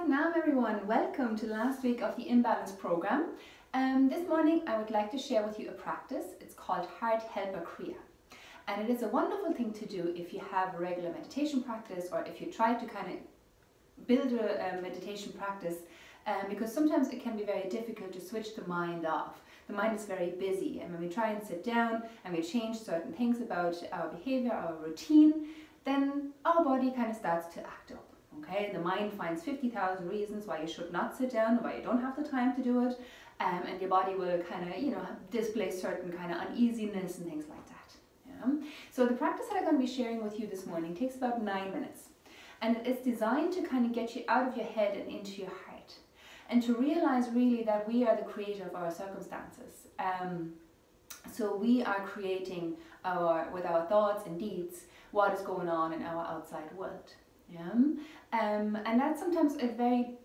Satnam everyone, welcome to the last week of the inBalance program. This morning I would like to share with you a practice. It's called Heart Helper Kriya. And it is a wonderful thing to do if you have a regular meditation practice or if you try to kind of build a meditation practice because sometimes it can be very difficult to switch the mind off. The mind is very busy, and when we try and sit down and we change certain things about our behavior, our routine, then our body kind of starts to act up. Okay, the mind finds 50,000 reasons why you should not sit down, why you don't have the time to do it, and your body will kind of, display certain kind of uneasiness and things like that. Yeah? So the practice that I'm going to be sharing with you this morning takes about 9 minutes, and it's designed to kind of get you out of your head and into your heart, and to realize really that we are the creator of our circumstances. So we are creating with our thoughts and deeds what is going on in our outside world. Yeah? And that's sometimes a very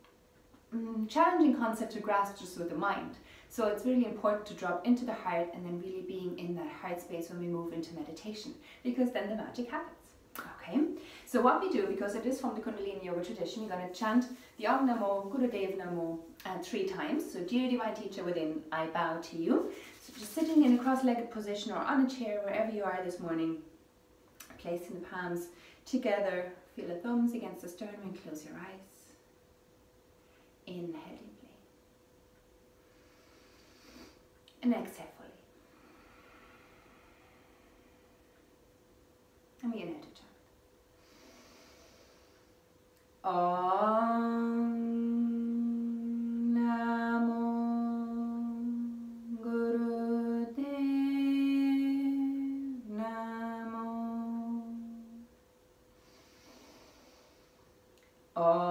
challenging concept to grasp just with the mind. So it's really important to drop into the heart and then really being in that heart space when we move into meditation, because then the magic happens. Okay, so what we do, because it is from the Kundalini Yoga tradition, we're going to chant the Om Namo, Gurudev Namo 3 times. So dear Divine Teacher within, I bow to you. So just sitting in a cross-legged position or on a chair, wherever you are this morning, placing the palms together. Feel the thumbs against the sternum and close your eyes. Inhale deeply. And exhale fully. And we inhale to chant. Om Namo Gurudev Namo. Om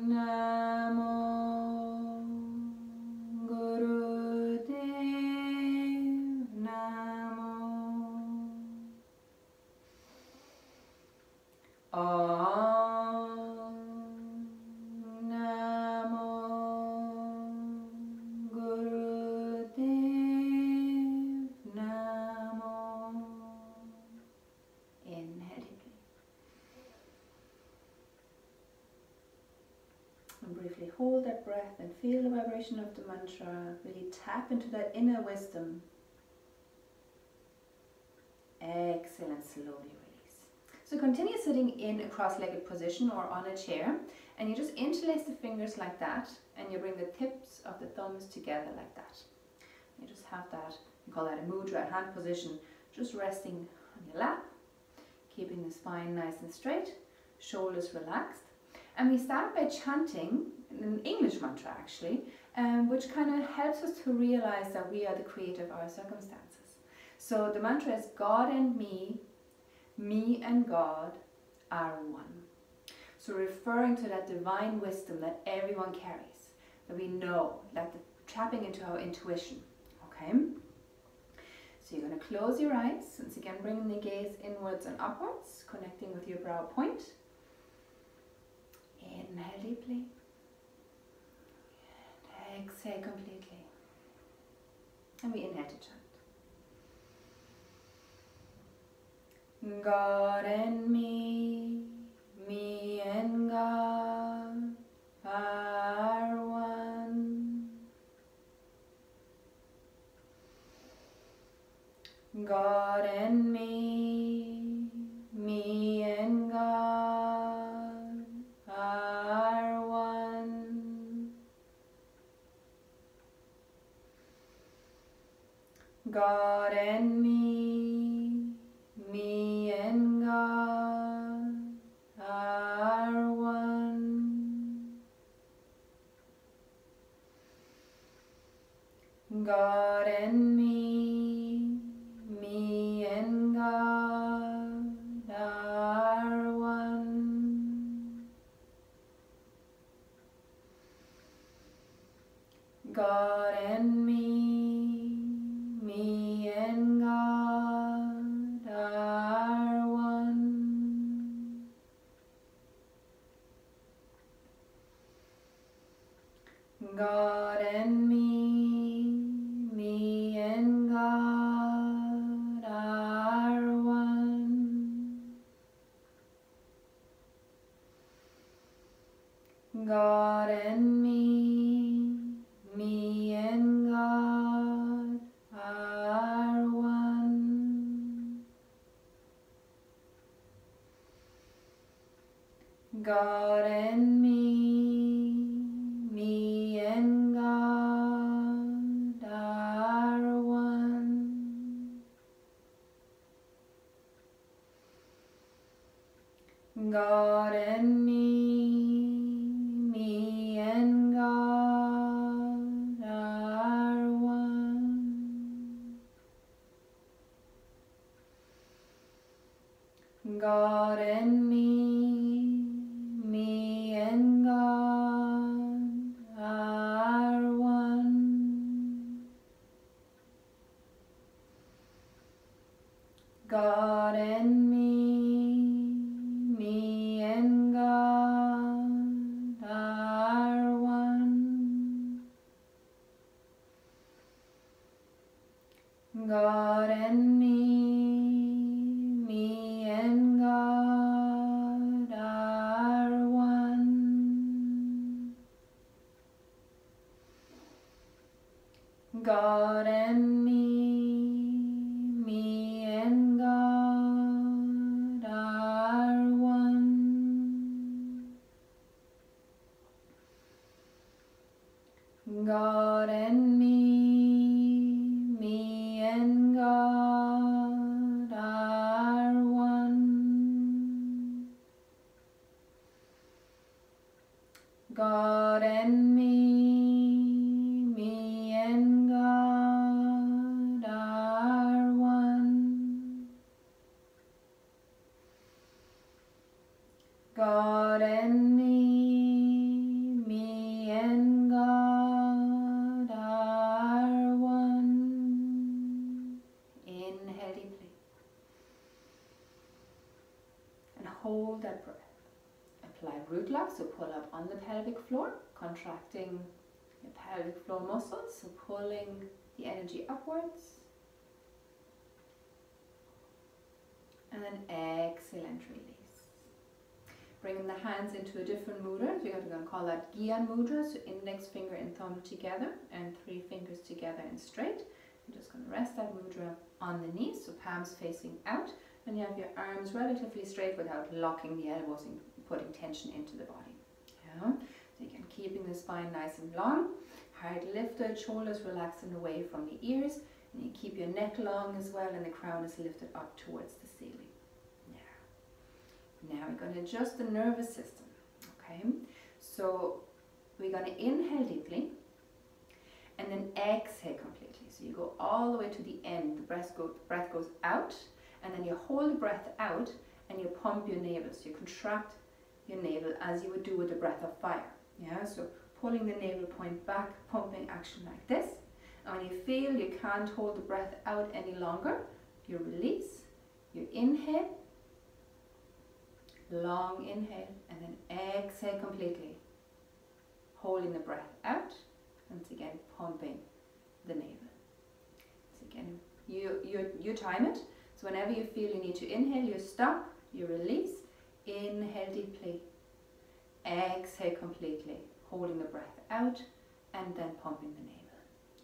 Namo Gurudev Namo. Om Namo Gurudev Namo. Inhale deeply. And briefly hold that breath and feel the vibration of the mantra. Really tap into that inner wisdom. Exhale and slowly release. So continue sitting in a cross-legged position or on a chair, and you just interlace the fingers like that, and you bring the tips of the thumbs together like that. You just have that, we call that a mudra, hand position, just resting on your lap, keeping the spine nice and straight, shoulders relaxed. And we start by chanting an English mantra actually, which kind of helps us to realize that we are the creator of our circumstances. So the mantra is God and me and God are one. So referring to that divine wisdom that everyone carries, that we know, like tapping into our intuition. Okay? So you're going to close your eyes, once again bringing the gaze inwards and upwards, connecting with your brow point. Inhale deeply. And exhale completely. And we inhale to chant. God and me and God are one. God and me and God are one. God and me and God are one. God and me and God are one. God and me and God are one. God and me and God are one. God and me and God are one. God and me and God are one. God and me and God are one. God and me and God are one. God and me and God are one. God and me and God are one. God and me and God are one. God and me and God are one. God and me and God are one. God and me and God are one. Inhale deeply and hold that breath. Apply root lock, so pull up on the pelvic floor, contracting your pelvic floor muscles, so pulling the energy upwards. And then exhale and release. Bringing the hands into a different mudra, so you're going to call that Gyan mudra, so index finger and thumb together and 3 fingers together and straight. You're just going to rest that mudra on the knees, so palms facing out, and you have your arms relatively straight without locking the elbows and putting tension into the body. Yeah. So again, keeping the spine nice and long, heart lifted, shoulders relaxing away from the ears, and you keep your neck long as well, and the crown is lifted up towards the ceiling. Now we're going to adjust the nervous system. Okay, so we're going to inhale deeply and then exhale completely. So you go all the way to the end, the breath goes out, and then you hold the breath out and you pump your navel. So you contract your navel as you would do with a breath of fire. Yeah, so pulling the navel point back, pumping action like this. And when you feel you can't hold the breath out any longer, you release, you inhale, long inhale, and then exhale completely, holding the breath out, and again pumping the navel. So again, you time it. So whenever you feel you need to inhale, you stop, you release, inhale deeply, exhale completely, holding the breath out, and then pumping the navel.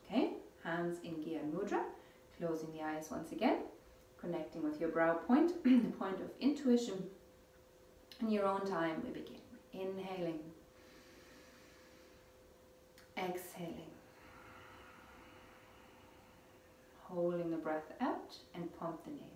Okay, hands in Gyan mudra, closing the eyes once again, connecting with your brow point, the point of intuition. In your own time, we begin. Inhaling, exhaling, holding the breath out, and pump the navel.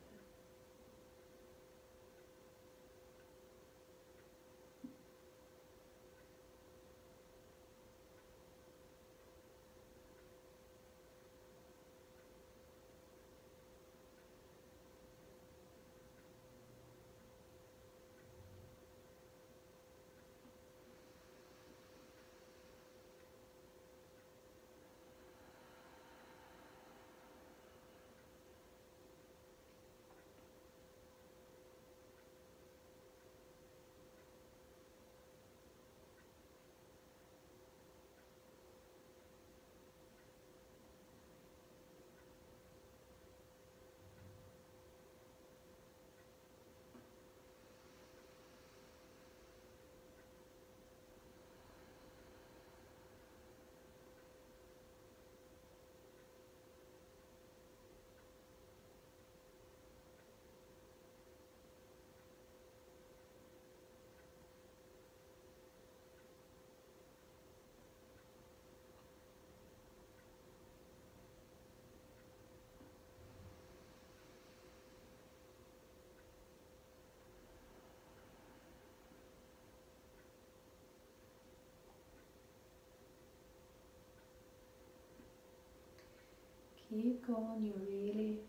Keep going, you're really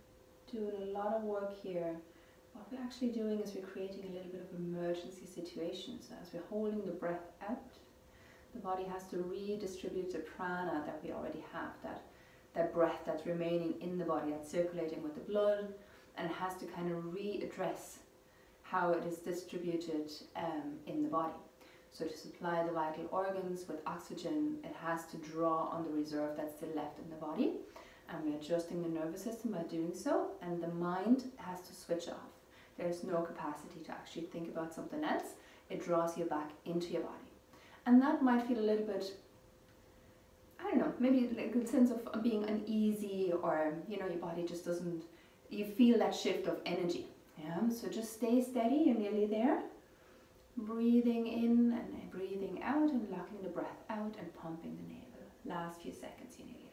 doing a lot of work here. What we're actually doing is we're creating a little bit of an emergency situation. So as we're holding the breath out, the body has to redistribute the prana that we already have, that breath that's remaining in the body, that's circulating with the blood, and it has to kind of readdress how it is distributed in the body. So to supply the vital organs with oxygen, it has to draw on the reserve that's still left in the body. And we're adjusting the nervous system by doing so, and the mind has to switch off. There's no capacity to actually think about something else. It draws you back into your body. And that might feel a little bit, I don't know, maybe a good sense of being uneasy, or, you know, your body just doesn't, you feel that shift of energy. Yeah? So just stay steady, you're nearly there. Breathing in and breathing out and locking the breath out and pumping the navel. Last few seconds, you're nearly there.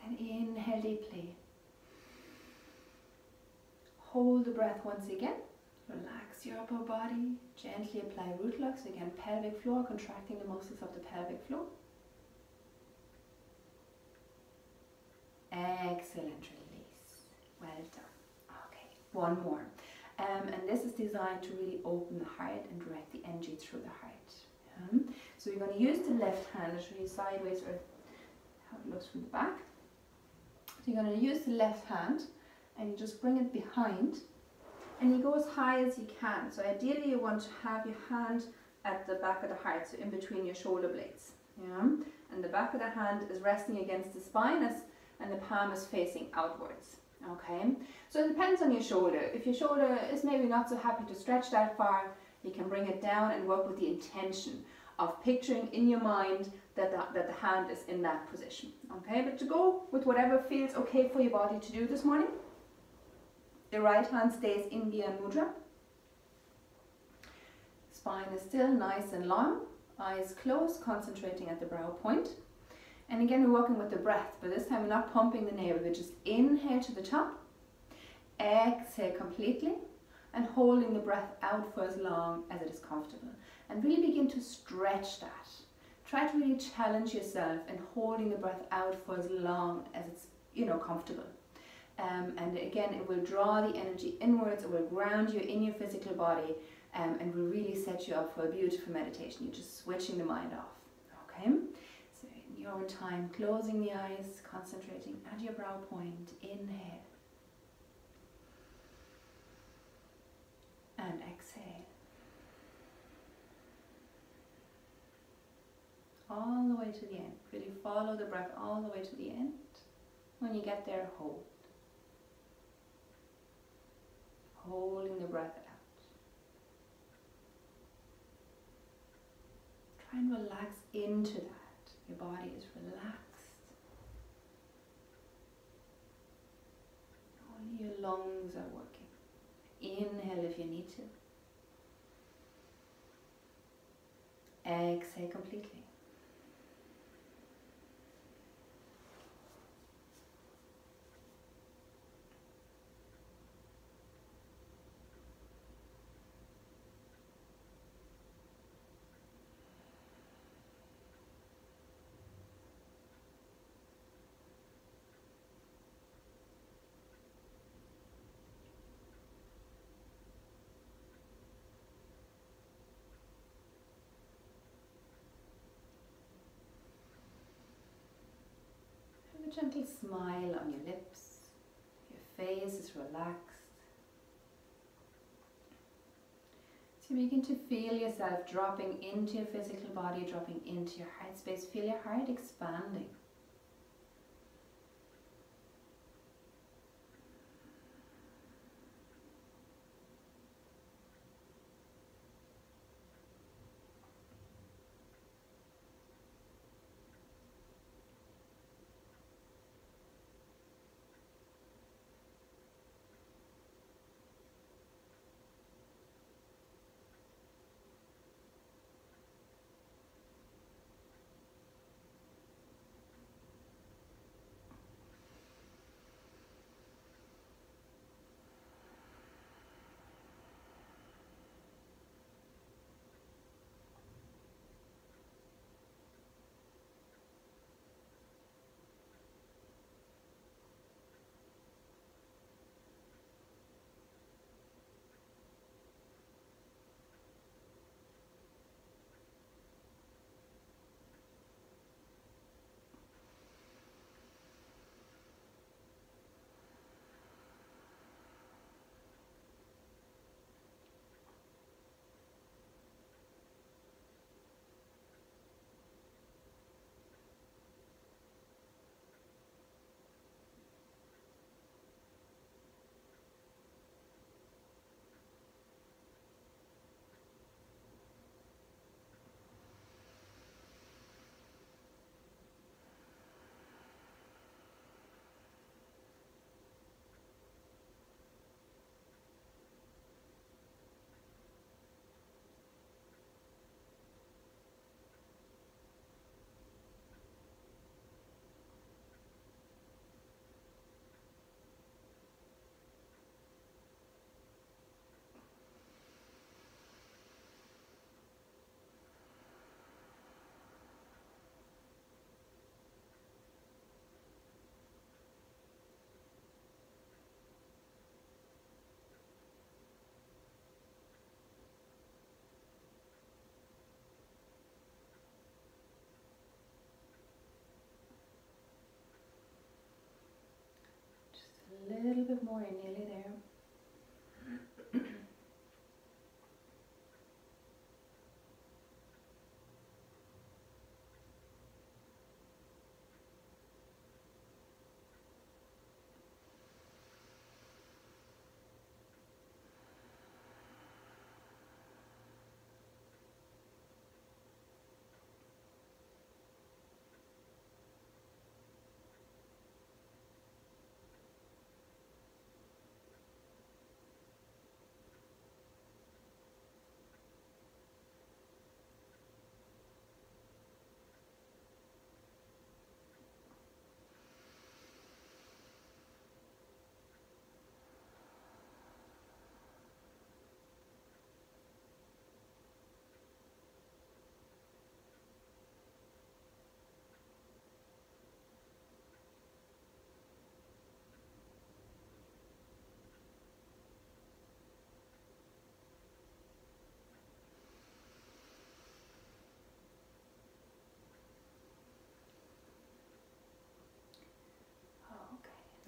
And inhale deeply. Hold the breath once again. Relax your upper body. Gently apply root locks. Again, pelvic floor, contracting the muscles of the pelvic floor. Excellent release. Well done. Okay, one more. And this is designed to really open the heart and direct the energy through the heart. So you're going to use the left hand. I'll show you sideways or how it looks from the back. So you're going to use the left hand and you just bring it behind and you go as high as you can. So ideally you want to have your hand at the back of the heart, so in between your shoulder blades. Yeah? And the back of the hand is resting against the spine and the palm is facing outwards. Okay, so it depends on your shoulder. If your shoulder is maybe not so happy to stretch that far, you can bring it down and work with the intention of picturing in your mind that the hand is in that position. Okay, but to go with whatever feels okay for your body to do this morning. The right hand stays in Gyan Mudra. Spine is still nice and long. Eyes closed, concentrating at the brow point. And again, we're working with the breath, but this time we're not pumping the navel. We just inhale to the top, exhale completely, and holding the breath out for as long as it is comfortable. And really begin to stretch that. Try to really challenge yourself in holding the breath out for as long as it's, comfortable. And again, it will draw the energy inwards, it will ground you in your physical body, and will really set you up for a beautiful meditation. You're just switching the mind off. Okay? So in your own time, closing the eyes, concentrating at your brow point, inhale. And exhale. All the way to the end. Really follow the breath all the way to the end. When you get there, hold. Holding the breath out. Try and relax into that. Your body is relaxed. Only your lungs are working. Inhale if you need to. Exhale completely. A gentle smile on your lips, your face is relaxed. So you begin to feel yourself dropping into your physical body, dropping into your heart space. Feel your heart expanding. little bit more, you're nearly there.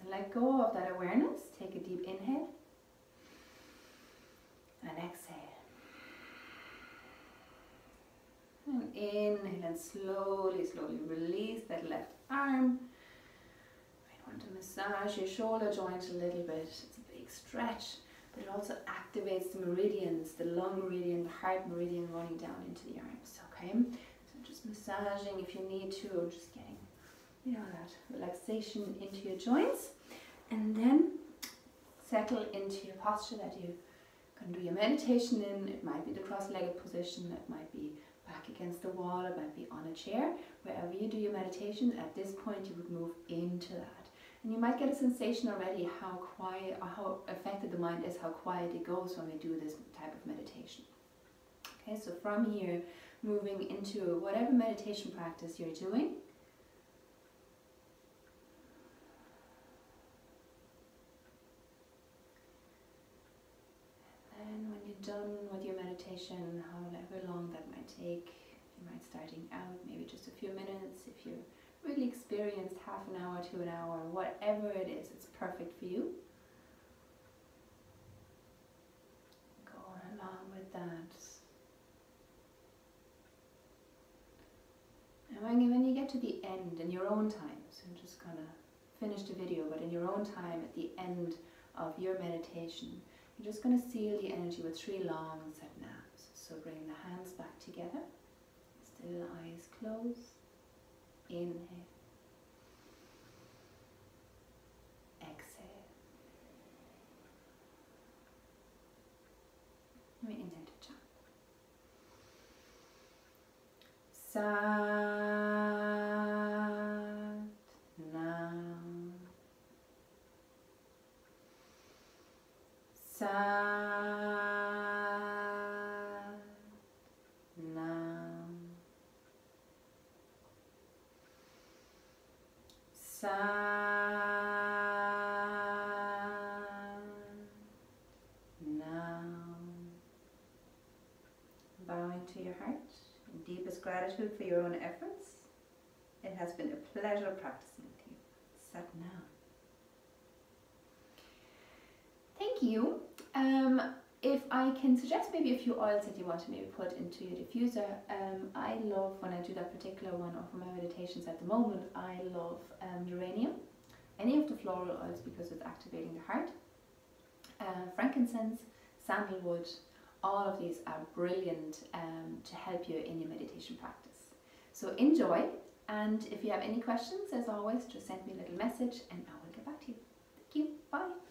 Let go of that awareness. Take a deep inhale and exhale. And inhale and slowly, slowly release that left arm. I want to massage your shoulder joint a little bit. It's a big stretch, but it also activates the meridians, the lung meridian, the heart meridian running down into the arms. Okay, so just massaging if you need to, or just getting, you know, that relaxation into your joints. And then settle into your posture that you can do your meditation in. It might be the cross-legged position, it might be back against the wall, it might be on a chair. Wherever you do your meditation, at this point you would move into that. And you might get a sensation already how quiet or how affected the mind is, how quiet it goes when we do this type of meditation. Okay, so from here, moving into whatever meditation practice you're doing. And when you're done with your meditation, however long that might take, you might starting out maybe just a few minutes. If you're really experienced, half an hour to an hour, whatever it is, it's perfect for you. Go along with that. And when you get to the end in your own time, so I'm just gonna finish the video, but in your own time at the end of your meditation, you're just going to seal the energy with 3 long sat-nams. So bring the hands back together, still eyes closed, inhale, exhale. Let me inhale to chant. Sat Nam. Sat Nam. Sat Nam. Bowing to your heart in deepest gratitude for your own efforts. It has been a pleasure practicing with you. Sat Nam. Thank you. If I can suggest maybe a few oils that you want to maybe put into your diffuser, I love, when I do that particular one, or for my meditations at the moment, I love geranium, any of the floral oils because it's activating the heart, frankincense, sandalwood, all of these are brilliant to help you in your meditation practice. So enjoy, and if you have any questions, as always, just send me a little message and I will get back to you. Thank you. Bye.